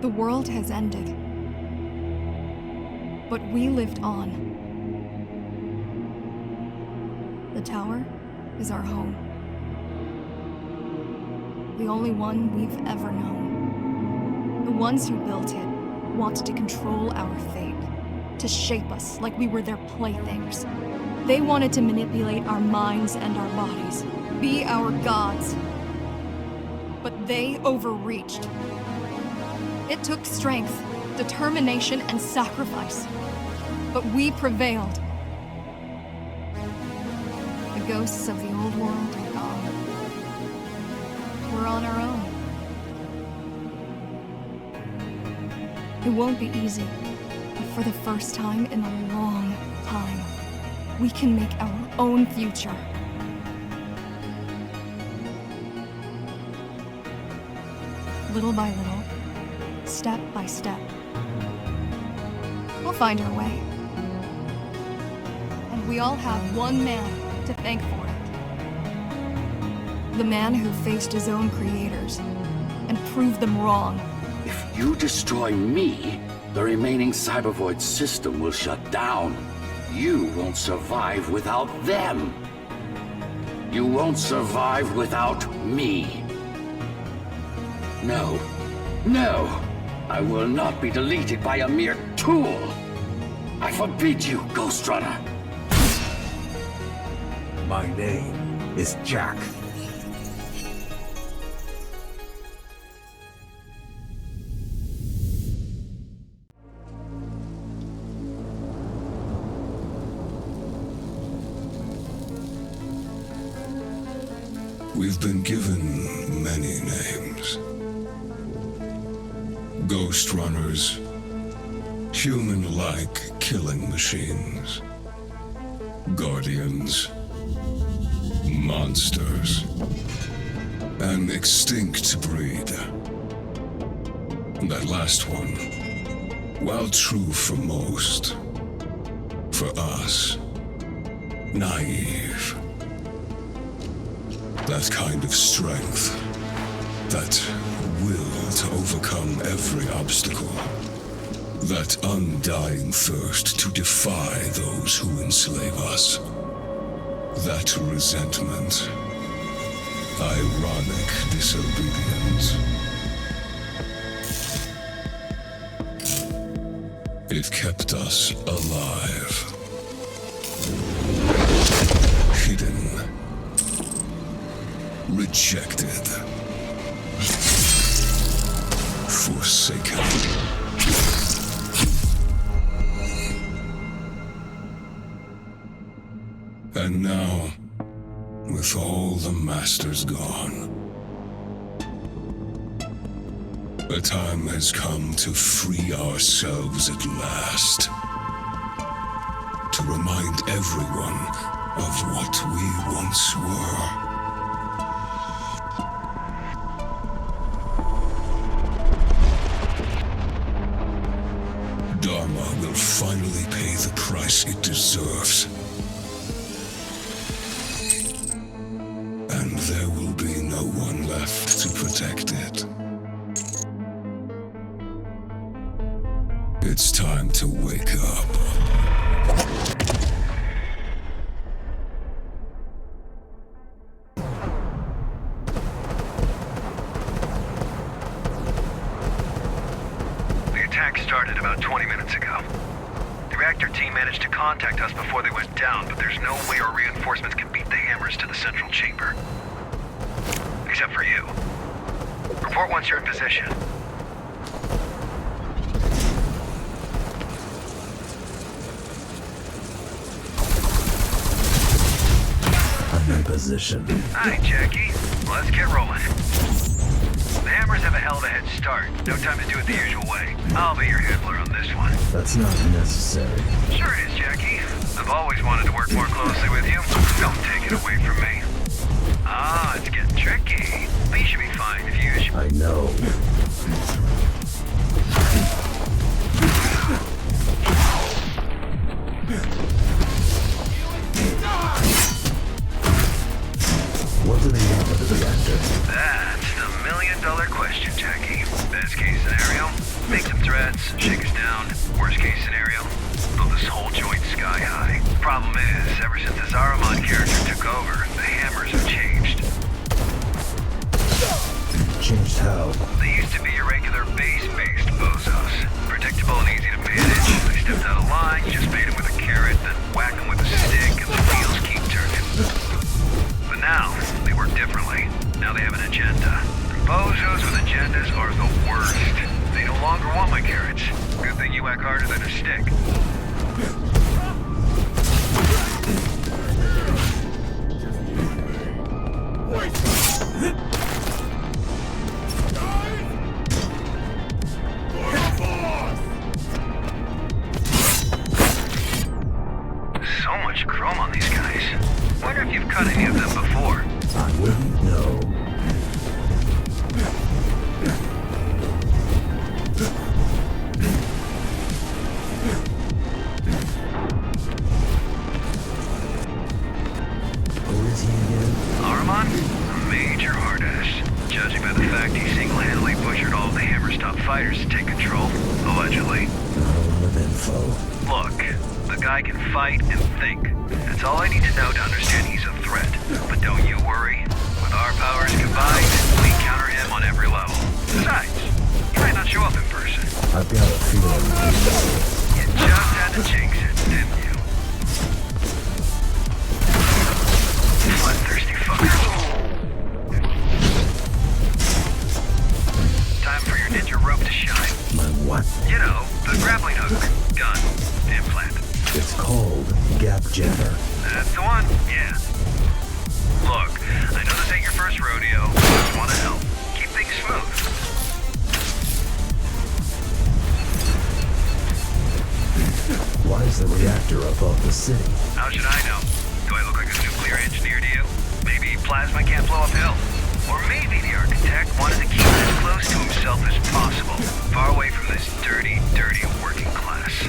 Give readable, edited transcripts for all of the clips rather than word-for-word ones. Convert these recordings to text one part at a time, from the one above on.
The world has ended. But we lived on. The tower is our home. The only one we've ever known. The ones who built it wanted to control our fate, to shape us like we were their playthings. They wanted to manipulate our minds and our bodies, be our gods. But they overreached. It took strength, determination, and sacrifice. But we prevailed. The ghosts of the old world are gone. We're on our own. It won't be easy, but for the first time in a long time, we can make our own future. Little by little, step by step, we'll find our way. And we all have one man to thank for it. The man who faced his own creators and proved them wrong. If you destroy me, the remaining Cybervoid system will shut down. You won't survive without them. You won't survive without me. No. No! I will not be deleted by a mere tool! I forbid you, Ghostrunner! My name is Jack. We've been given many names. Ghostrunners, human-like killing machines, guardians, monsters, an extinct breed. That last one, while true for most, for us, naive. That kind of strength, that will to overcome every obstacle, that undying thirst to defy those who enslave us, that resentment, ironic disobedience. It kept us alive, hidden, rejected, forsaken. And now, with all the masters gone, the time has come to free ourselves at last. To remind everyone of what we once were. Dharma will finally pay the price it deserves. And there will be no one left to protect it. It's time to wake up. Started about 20 minutes ago. The reactor team managed to contact us before they went down, but there's no way our reinforcements can beat the hammers to the central chamber. Except for you. Report once you're in position. I'm in position. Hi, Jackie. Let's get rolling. The hammers have a hell of a head start. No time to do it the usual way. I'll be your handler on this one. That's not necessary. Sure it is, Jackie. I've always wanted to work more closely with you. Don't take it away from me. Ah, it's getting tricky. But you should be fine if you use your... I know. What do they want with the reactor? That's the million-dollar question, Jackie. Best case scenario, Make some threats, shake us down. Worst case scenario, blow this whole joint sky high. Problem is, ever since the Saruman character took over, the hammers have changed. Changed how? They used to be irregular base-based bozos. Predictable and easy to manage. They stepped out of line, just bait them with a carrot, then whack them with a stick, and the wheels keep turning. But now, they work differently. Now they have an agenda. Bozos with agendas are the worst. They no longer want my carrots. Good thing you whack harder than a stick. So much chrome on these guys. Wonder if you've cut any of them before. I wouldn't know. Who is he again? Saruman? A major hard-ass. Judging by the fact he single-handedly butchered all of the Hammer-stop fighters to take control, allegedly. Not a lot of info. Look, the guy can fight and think. That's all I need to know to understand he's a threat. But don't you worry. With our powers combined, we counter him on every level. Besides, he might not show up in person. I've got a feeling. You just had to jinx it, didn't you? Bloodthirsty fuckers. Time for your ninja rope to shine. My what? You know, the grappling hook, gun, implant. It's called Gap Jammer. That's the one, yeah. Look, I know this ain't your first rodeo. I just want to help. Keep things smooth. Why is the reactor above the city? How should I know? Do I look like a nuclear engineer to you? Maybe plasma can't blow uphill. Or maybe the architect wanted to keep it as close to himself as possible, far away from this dirty, dirty working class.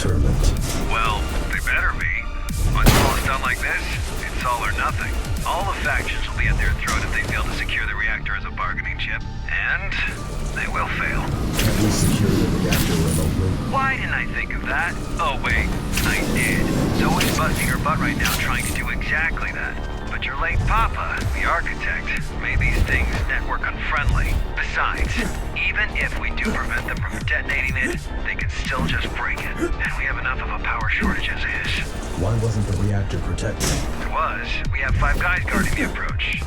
determined. Well, they better be. Once all is done like this, it's all or nothing. All the factions will be at their throat if they fail to secure the reactor as a bargaining chip. And they will fail. Can we secure the reactor remotely? Why didn't I think of that? Oh wait, I did. Zoe's busting her butt right now trying to do exactly that. But your late papa, the architect, made these things network unfriendly. Besides, even if we do prevent them from detonating it, they can still just break it. And we have enough of a power shortage as is. Why wasn't the reactor protected? It was. We have 5 guys guarding the approach. It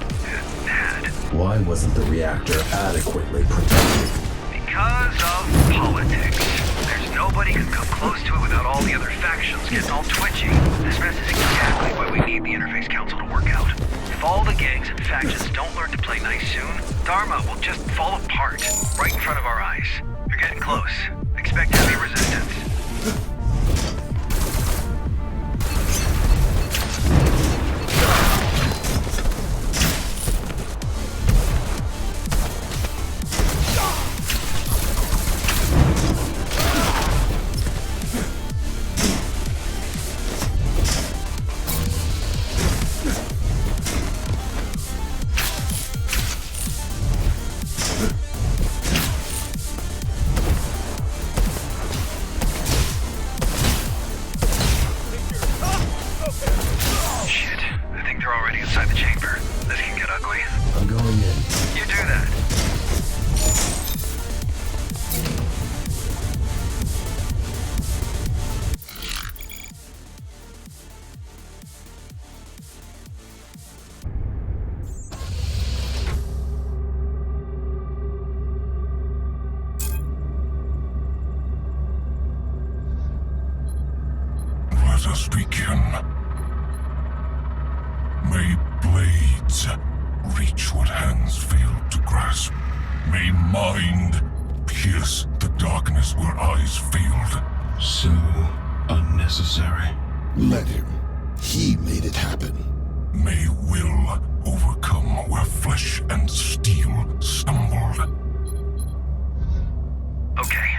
had. Why wasn't the reactor adequately protected? Because of politics. There's nobody who can come close to it without all the other factions getting all twitchy. This mess is exactly what we need the Interface Council to work out. If all the gangs and factions don't learn to play nice soon, Dharma will just fall apart, right in front of our eyes. You're getting close. Expect heavy resistance. eyes reach what hands failed to grasp. May mind pierce the darkness where eyes failed. So unnecessary. Let him. He made it happen. May will overcome where flesh and steel stumbled. Okay,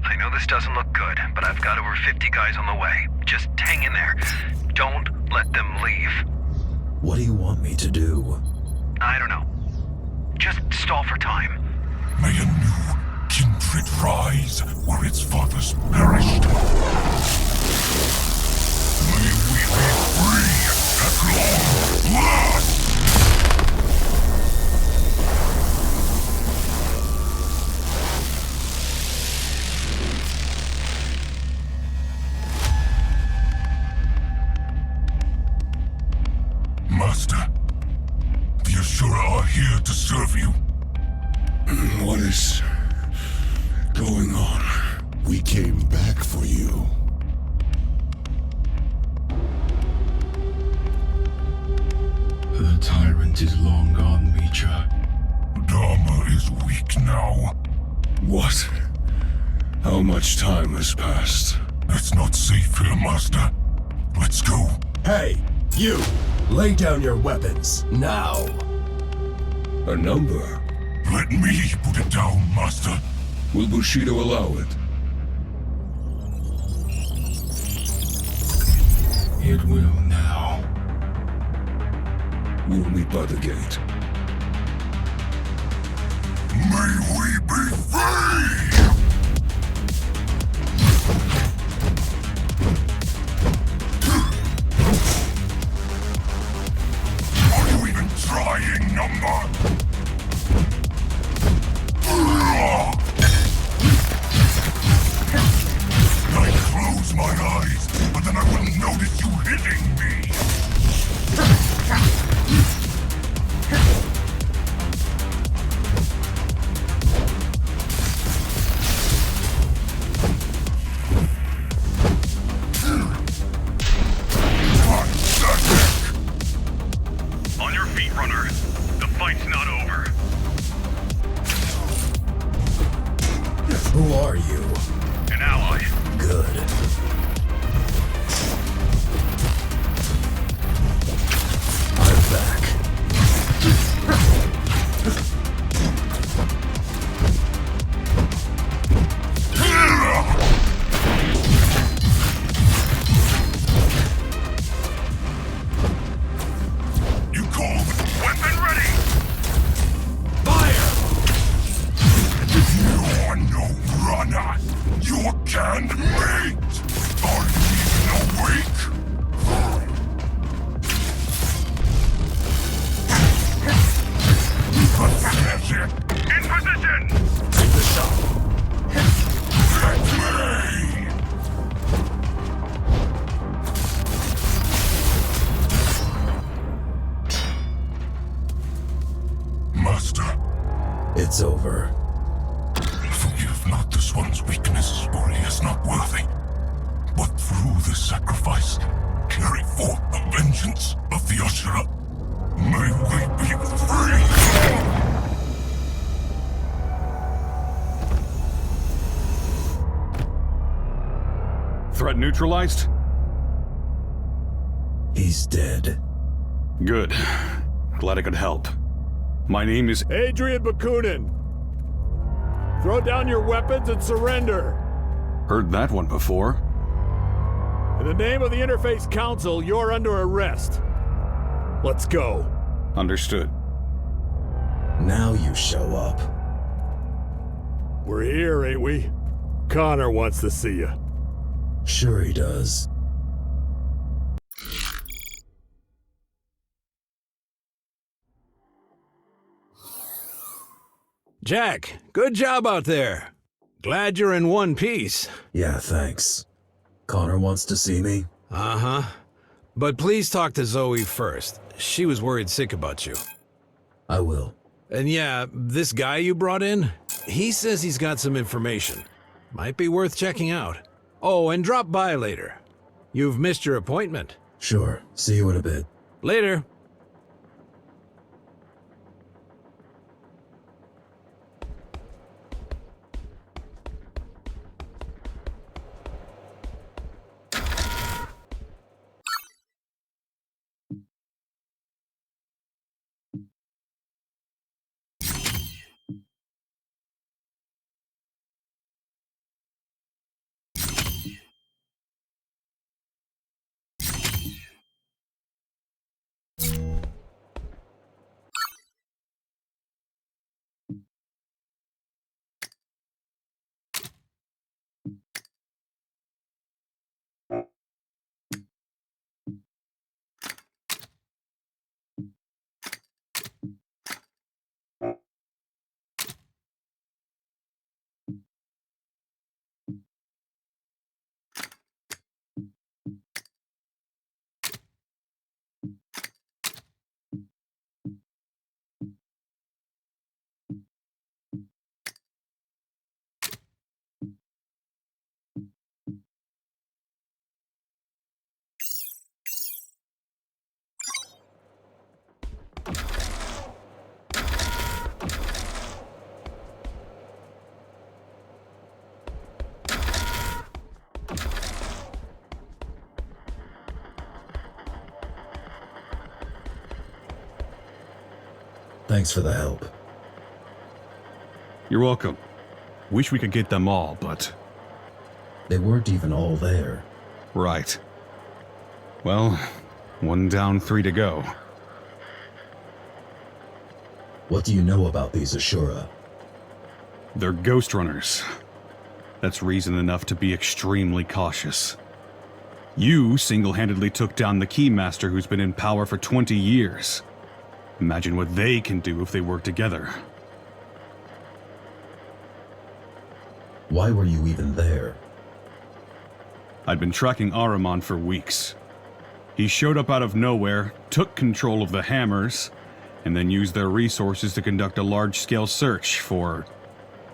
I know this doesn't look good, but I've got over 50 guys on the way. Just hang in there. Don't let them leave. What do you want me to do? I don't know. Just stall for time. May a new kindred rise where its fathers perished. May we be free at long last! Master, the Ashura are here to serve you. What is going on? We came back for you. The tyrant is long gone, Mitra. Dharma is weak now. What? How much time has passed? It's not safe here, Master. Let's go. Hey, you! Lay down your weapons, now! A number? Let me put it down, Master. Will Bushido allow it? It will now. We'll meet by the gate. May we be free! Are you even trying, number? I close my eyes, but then I wouldn't notice you hitting me. On your feet, runner. The fight's not over. Who are you? An ally. Good. I'm back. You called. Weapon ready! Fire! You're no runner. You're canned meat. Are you even awake? Pathetic. In position! Take the shot. Get me! Master, It's over. forgive not this one's weakness, for he is not worthy. But through this sacrifice, carry forth the vengeance of the Ashura. May we be free! Threat neutralized? He's dead. Good. Glad I could help. My name is... Adrian Bakunin! Throw down your weapons and surrender! Heard that one before. In the name of the Interface Council, you're under arrest. Let's go. Understood. Now you show up. We're here, ain't we? Connor wants to see you. Sure he does. Jack, good job out there. Glad you're in one piece. Yeah, thanks. Connor wants to see me? Uh-huh. But please talk to Zoe first. She was worried sick about you. I will. And yeah, this guy you brought in, he says he's got some information. Might be worth checking out. Oh, and drop by later. You've missed your appointment. Sure. See you in a bit. Later. Thanks for the help. You're welcome. Wish we could get them all, but... They weren't even all there. Right. Well, 1 down, 3 to go. What do you know about these Ashura? They're Ghostrunners. That's reason enough to be extremely cautious. You single-handedly took down the Keymaster who's been in power for 20 years. Imagine what they can do if they work together. Why were you even there? I'd been tracking Ahriman for weeks. He showed up out of nowhere, took control of the Hammers, and then used their resources to conduct a large-scale search for...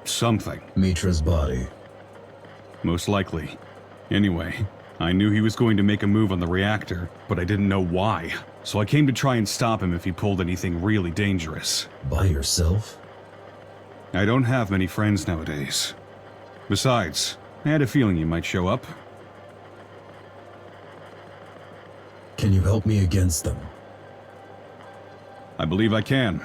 something. Mitra's body. Most likely. Anyway, I knew he was going to make a move on the reactor, but I didn't know why. So I came to try and stop him if he pulled anything really dangerous. By yourself? I don't have many friends nowadays. Besides, I had a feeling you might show up. Can you help me against them? I believe I can.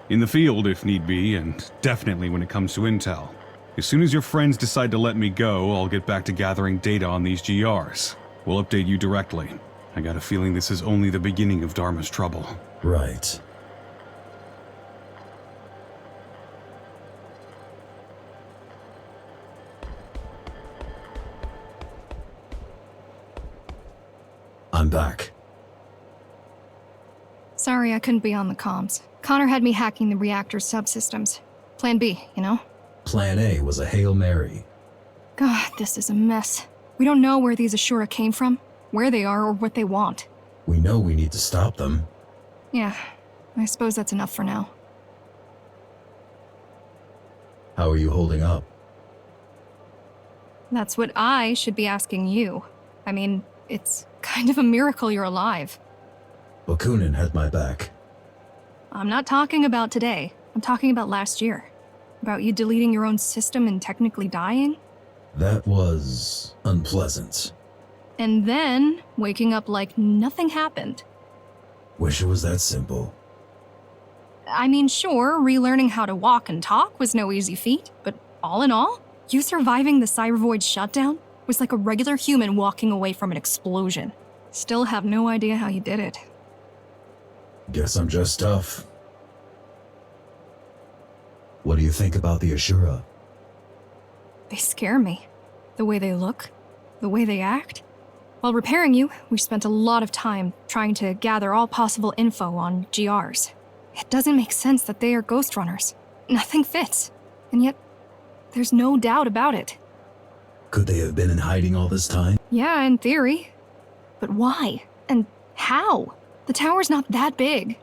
In the field, if need be, and definitely when it comes to intel. As soon as your friends decide to let me go, I'll get back to gathering data on these GRs. We'll update you directly. I got a feeling this is only the beginning of Dharma's trouble. Right. I'm back. Sorry I couldn't be on the comms. Connor had me hacking the reactor's subsystems. Plan B, you know? Plan A was a Hail Mary. God, this is a mess. We don't know where these Ashura came from, where they are, or what they want. We know we need to stop them. Yeah, I suppose that's enough for now. How are you holding up? That's what I should be asking you. I mean, it's kind of a miracle you're alive. Bakunin had my back. I'm not talking about today. I'm talking about last year. About you deleting your own system and technically dying. That was unpleasant. And then waking up like nothing happened. Wish it was that simple. I mean, sure, relearning how to walk and talk was no easy feat, but all in all, you surviving the Cybervoid shutdown was like a regular human walking away from an explosion. Still have no idea how you did it. Guess I'm just tough. What do you think about the Ashura? They scare me. The way they look, the way they act. While repairing you, we spent a lot of time trying to gather all possible info on GRs. It doesn't make sense that they are Ghostrunners. Nothing fits. And yet, there's no doubt about it. Could they have been in hiding all this time? Yeah, in theory. But why? And how? The tower's not that big.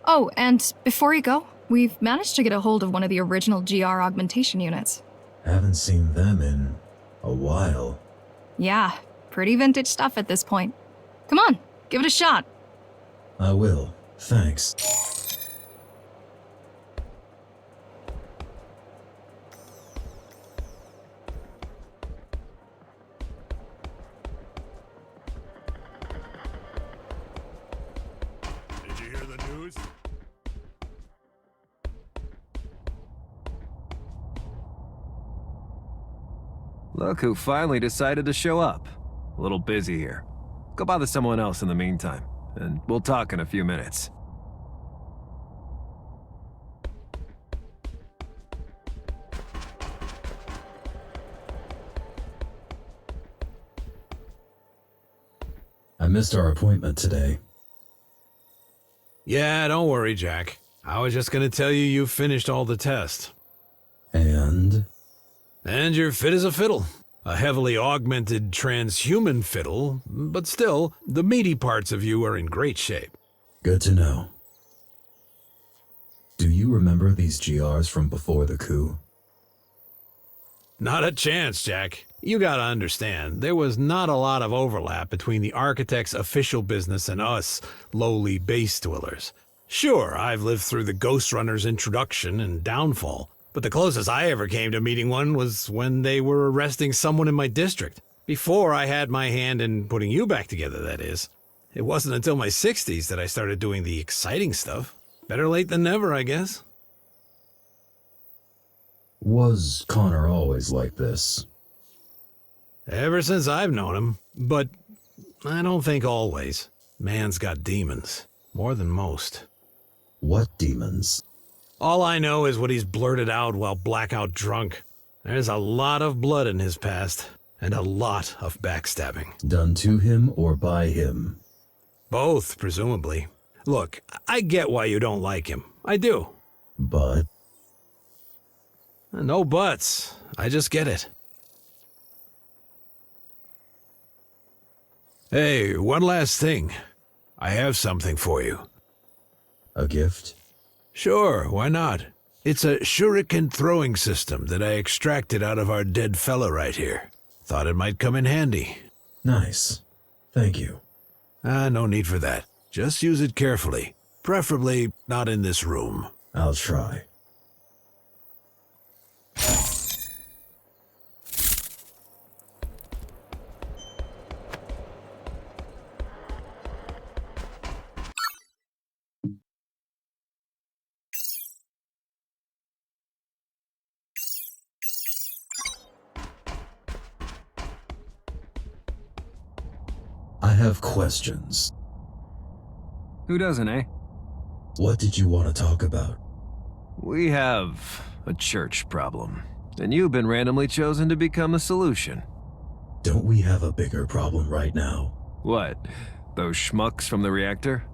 Oh, and before you go, we've managed to get a hold of one of the original GR augmentation units. Haven't seen them in a while. Yeah, pretty vintage stuff at this point. Come on, give it a shot. I will. Thanks. Did you hear the news? Look who finally decided to show up. A little busy here. Go bother someone else in the meantime, and we'll talk in a few minutes. I missed our appointment today. Yeah, don't worry, Jack. I was just gonna tell you finished all the tests. And? And you're fit as a fiddle. A heavily augmented transhuman fiddle, but still, the meaty parts of you are in great shape. Good to know. Do you remember these GRs from before the coup? Not a chance, Jack. You gotta understand, there was not a lot of overlap between the Architect's official business and us, lowly base dwellers. Sure, I've lived through the Ghostrunner's introduction and downfall, but the closest I ever came to meeting one was when they were arresting someone in my district. Before I had my hand in putting you back together, that is. It wasn't until my 60s that I started doing the exciting stuff. Better late than never, I guess. Was Connor always like this? Ever since I've known him, but I don't think always. Man's got demons. More than most. What demons? All I know is what he's blurted out while blackout drunk. There's a lot of blood in his past, and a lot of backstabbing. Done to him or by him? Both, presumably. Look, I get why you don't like him. I do. But? No buts. I just get it. Hey, one last thing. I have something for you. A gift? Sure, why not? It's a shuriken throwing system that I extracted out of our dead fella right here. Thought it might come in handy. Nice. Thank you. No need for that. Just use it carefully. Preferably not in this room. I'll try. I have questions. Who doesn't, eh? What did you want to talk about? We have a church problem, and you've been randomly chosen to become the solution. Don't we have a bigger problem right now? What? Those schmucks from the reactor?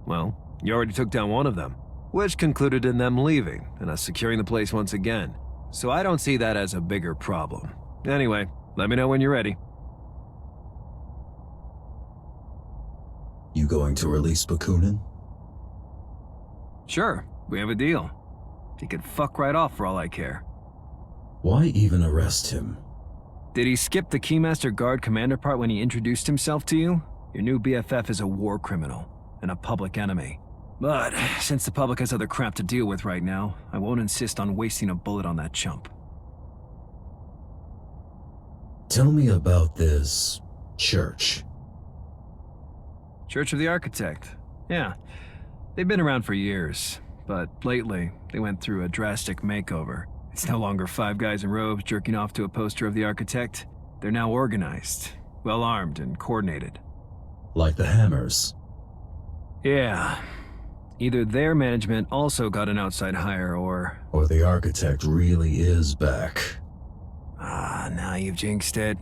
Well, you already took down one of them, which concluded in them leaving and us securing the place once again. So I don't see that as a bigger problem. Anyway, let me know when you're ready. You going to release Bakunin? Sure, we have a deal. He could fuck right off for all I care. Why even arrest him? Did he skip the Keymaster Guard commander part when he introduced himself to you? Your new BFF is a war criminal and a public enemy. But since the public has other crap to deal with right now, I won't insist on wasting a bullet on that chump. Tell me about this church. Church of the Architect. Yeah, they've been around for years, but lately they went through a drastic makeover. It's no longer 5 guys in robes jerking off to a poster of the Architect. They're now organized, well-armed, and coordinated. Like the Hammers? Yeah. Either their management also got an outside hire, or the Architect really is back. Now you've jinxed it.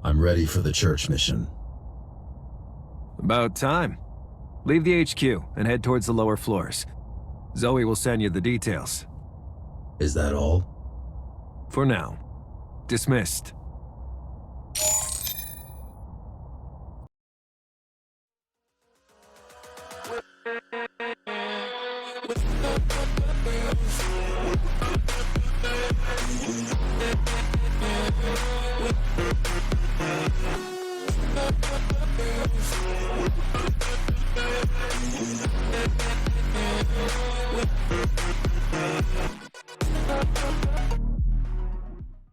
I'm ready for the church mission. About time. Leave the HQ and head towards the lower floors. Zoe will send you the details. Is that all? For now. Dismissed.